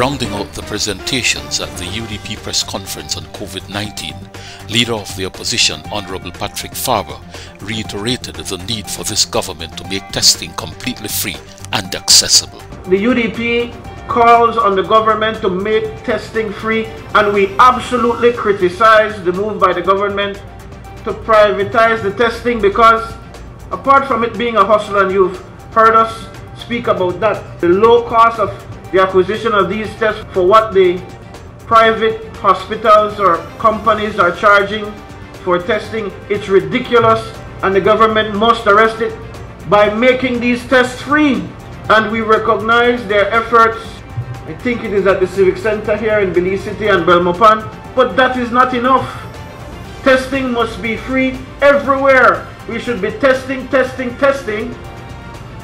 Rounding out the presentations at the UDP press conference on COVID-19, Leader of the Opposition, Honorable Patrick Faber, reiterated the need for this government to make testing completely free and accessible. The UDP calls on the government to make testing free, and we absolutely criticize the move by the government to privatize the testing, because apart from it being a hustle, and you've heard us speak about that, the low cost of the acquisition of these tests for what the private hospitals or companies are charging for testing, it's ridiculous, and the government must arrest it by making these tests free. And we recognize their efforts. I think it is at the Civic Center here in Belize City and Belmopan, but that is not enough. Testing must be free everywhere. We should be testing.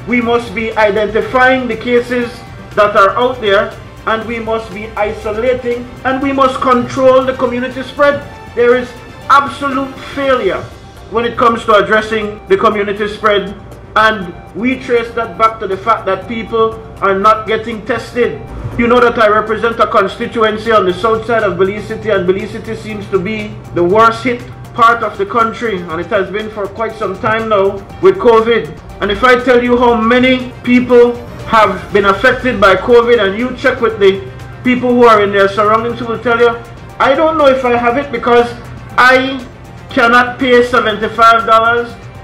We must be identifying the cases that are out there, and we must be isolating, and we must control the community spread. There is absolute failure when it comes to addressing the community spread, and we trace that back to the fact that people are not getting tested. You know that I represent a constituency on the south side of Belize City, and Belize City seems to be the worst hit part of the country, and it has been for quite some time now with COVID. And if I tell you how many people have been affected by COVID, and you check with the people who are in their surroundings, who will tell you, I don't know if I have it because I cannot pay $75,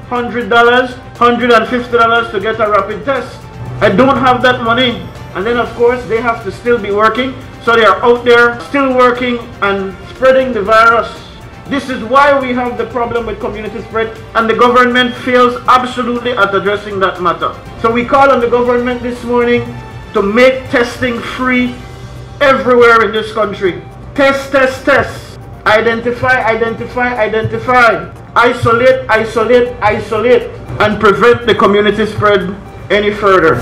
$100, $150 to get a rapid test. I don't have that money. And then of course they have to still be working, so they are out there still working and spreading the virus. This is why we have the problem with community spread, and the government fails absolutely at addressing that matter. So we call on the government this morning to make testing free everywhere in this country. Test. Identify. Isolate, and prevent the community spread any further.